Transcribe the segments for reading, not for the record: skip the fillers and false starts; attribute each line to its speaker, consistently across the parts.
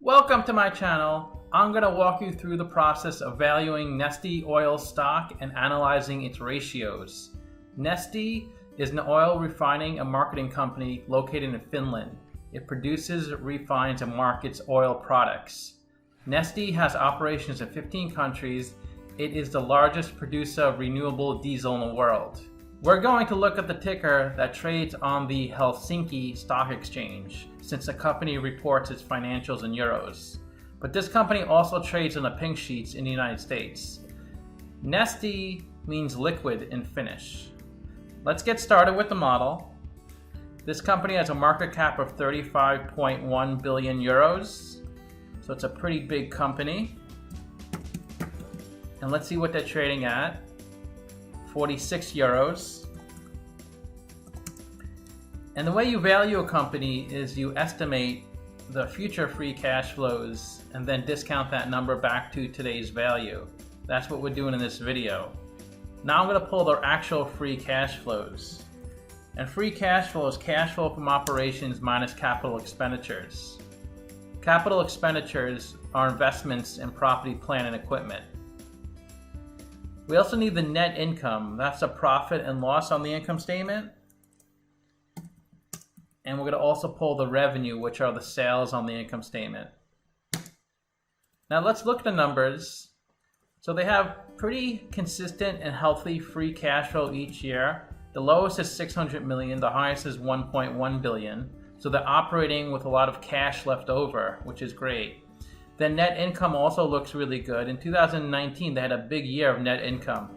Speaker 1: Welcome to my channel. I'm going to walk you through the process of valuing NESTE oil stock and analyzing its ratios. NESTE is an oil refining and marketing company located in Finland. It produces, refines, and markets oil products. NESTE has operations in 15 countries. It is the largest producer of renewable diesel in the world. We're going to look at the ticker that trades on the Helsinki Stock Exchange, since the company reports its financials in euros. But this company also trades on the pink sheets in the United States. NESTE means liquid in Finnish. Let's get started with the model. This company has a market cap of 35.1 billion euros. So it's a pretty big company. And let's see what they're trading at. 46 euros. And the way you value a company is you estimate the future free cash flows and then discount that number back to today's value. That's what we're doing in this video. Now I'm going to pull their actual free cash flows. And free cash flow is cash flow from operations minus capital expenditures. Capital expenditures are investments in property, plant, and equipment. We also need the net income. That's a profit and loss on the income statement. And we're going to also pull the revenue, which are the sales on the income statement. Now let's look at the numbers. So they have pretty consistent and healthy free cash flow each year. The lowest is 600 million, the highest is 1.1 billion. So they're operating with a lot of cash left over, which is great. The net income also looks really good. In 2019, they had a big year of net income.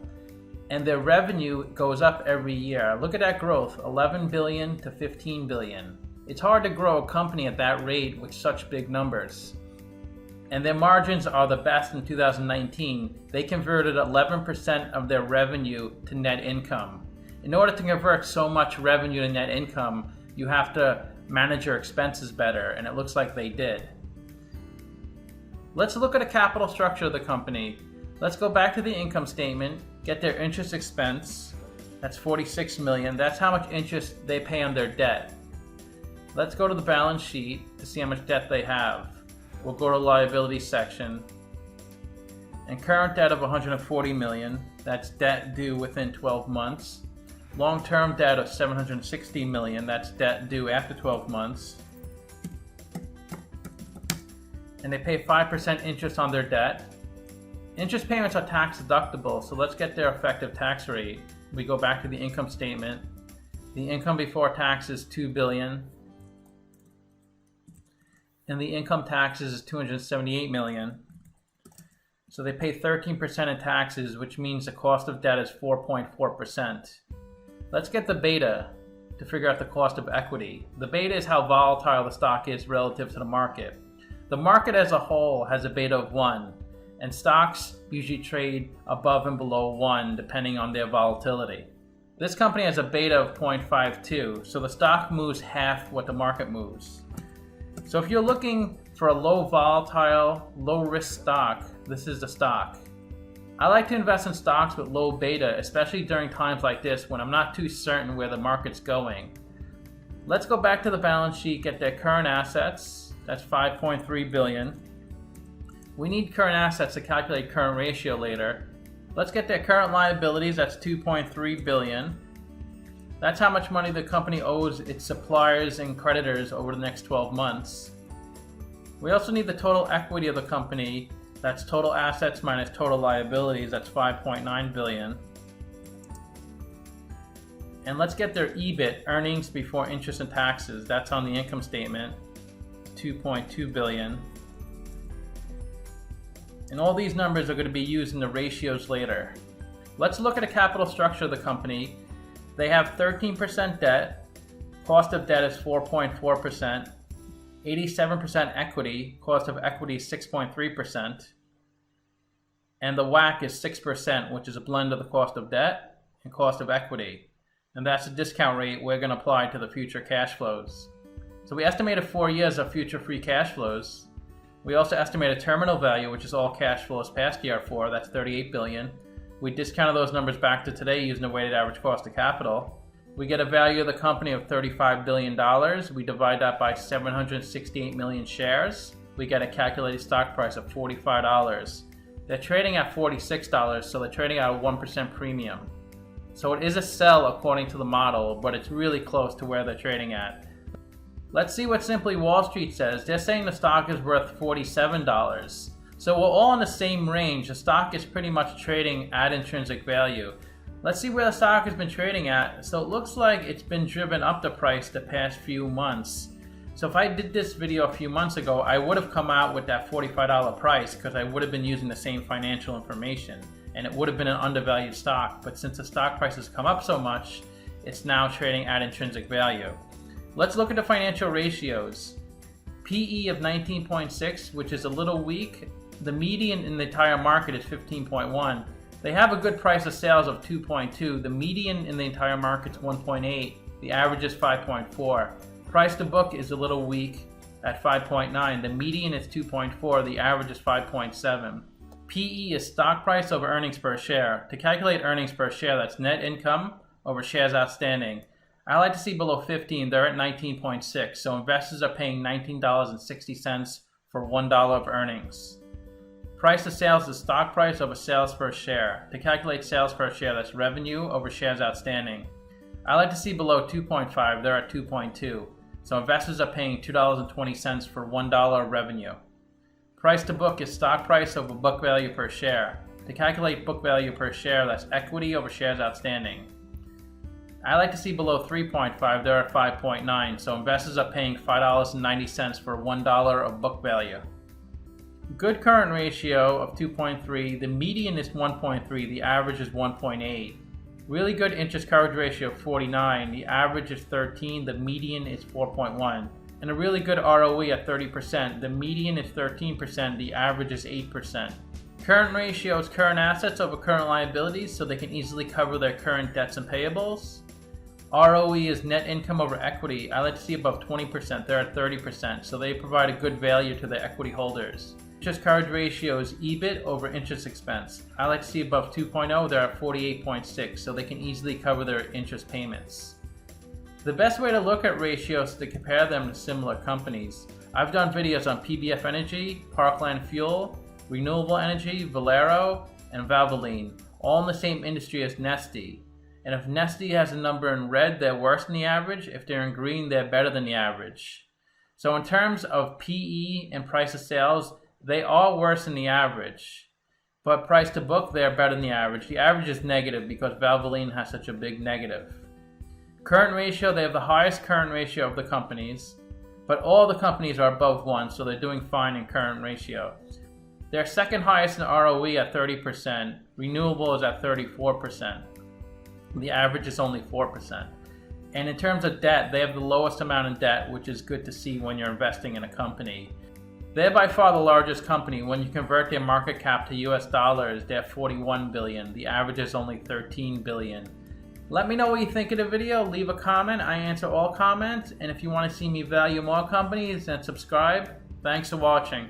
Speaker 1: And their revenue goes up every year. Look at that growth, 11 billion to 15 billion. It's hard to grow a company at that rate with such big numbers. And their margins are the best in 2019. They converted 11% of their revenue to net income. In order to convert so much revenue to net income, you have to manage your expenses better, and it looks like they did. Let's look at the capital structure of the company. Let's go back to the income statement, get their interest expense. That's 46 million. That's how much interest they pay on their debt. Let's go to the balance sheet to see how much debt they have. We'll go to the liability section. And current debt of 140 million. That's debt due within 12 months. Long-term debt of 760 million. That's debt due after 12 months. And they pay 5% interest on their debt. Interest payments are tax deductible, so let's get their effective tax rate. We go back to the income statement. The income before tax is 2 billion. And the income taxes is 278 million. So they pay 13% in taxes, which means the cost of debt is 4.4%. Let's get the beta to figure out the cost of equity. The beta is how volatile the stock is relative to the market. The market as a whole has a beta of 1, and stocks usually trade above and below 1 depending on their volatility. This company has a beta of 0.52, so the stock moves half what the market moves. So if you're looking for a low volatile, low risk stock, this is the stock. I like to invest in stocks with low beta, especially during times like this when I'm not too certain where the market's going. Let's go back to the balance sheet, get their current assets. That's 5.3 billion. We need current assets to calculate current ratio later. Let's get their current liabilities. That's 2.3 billion. That's how much money the company owes its suppliers and creditors over the next 12 months. We also need the total equity of the company. That's total assets minus total liabilities. That's 5.9 billion. And let's get their EBIT, earnings before interest and taxes. That's on the income statement. 2.2 billion. And all these numbers are going to be used in the ratios later. Let's look at the capital structure of the company. They have 13% debt. Cost of debt is 4.4%. 87% equity. Cost of equity is 6.3%. And the WACC is 6%, which is a blend of the cost of debt and cost of equity. And that's the discount rate we're going to apply to the future cash flows. So we estimated 4 years of future free cash flows. We also estimate a terminal value, which is all cash flows past year 4. That's 38 billion. We discounted those numbers back to today using the weighted average cost of capital. We get a value of the company of $35 billion. We divide that by 768 million shares. we get a calculated stock price of $45. They're trading at $46, so they're trading at a 1% premium. So it is a sell according to the model, but it's really close to where they're trading at. Let's see what Simply Wall Street says. They're saying the stock is worth $47. So we're all in the same range. The stock is pretty much trading at intrinsic value. Let's see where the stock has been trading at. So it looks like it's been driven up the price the past few months. So if I did this video a few months ago, I would have come out with that $45 price because I would have been using the same financial information and it would have been an undervalued stock. But since the stock price has come up so much, it's now trading at intrinsic value. Let's look at the financial ratios. PE of 19.6, which is a little weak. The median in the entire market is 15.1. They have a good price of sales of 2.2. The median in the entire market is 1.8. The average is 5.4. Price to book is a little weak at 5.9. The median is 2.4. The average is 5.7. PE is stock price over earnings per share. To calculate earnings per share, that's net income over shares outstanding. I like to see below 15. They're at 19.6. So investors are paying $19.60 for $1 of earnings. Price to sales is stock price over sales per share. To calculate sales per share, that's revenue over shares outstanding. I like to see below 2.5. They're at 2.2. So investors are paying $2.20 for $1 of revenue. Price to book is stock price over book value per share. To calculate book value per share, that's equity over shares outstanding. I like to see below 3.5. They're at 5.9. So investors are paying $5.90 for $1 of book value. Good current ratio of 2.3. The median is 1.3. The average is 1.8. Really good interest coverage ratio of 49. The average is 13. The median is 4.1. And a really good ROE at 30%. The median is 13%. The average is 8%. Current ratio is current assets over current liabilities, so they can easily cover their current debts and payables. ROE is net income over equity. I like to see above 20%. They're at 30%, so they provide a good value to their equity holders. Interest coverage ratio is EBIT over interest expense. I like to see above 2.0. They're at 48.6, so they can easily cover their interest payments. The best way to look at ratios is to compare them to similar companies. I've done videos on PBF Energy, Parkland Fuel, Renewable Energy, Valero, and Valvoline, all in the same industry as NESTE.HE. And if NESTE.HE has a number in red, they're worse than the average. If they're in green, they're better than the average. So in terms of PE and price of sales, they are worse than the average. But price to book, they're better than the average. The average is negative because Valvoline has such a big negative. Current ratio, they have the highest current ratio of the companies, but all the companies are above 1, so they're doing fine in current ratio. They're second highest in ROE at 30%. Renewable is at 34%. The average is only 4%. And in terms of debt, they have the lowest amount in debt, which is good to see when you're investing in a company. They're by far the largest company. When you convert their market cap to US dollars, they're $41 billion. The average is only $13 billion. Let me know what you think of the video. Leave a comment. I answer all comments. And if you want to see me value more companies, then subscribe. Thanks for watching.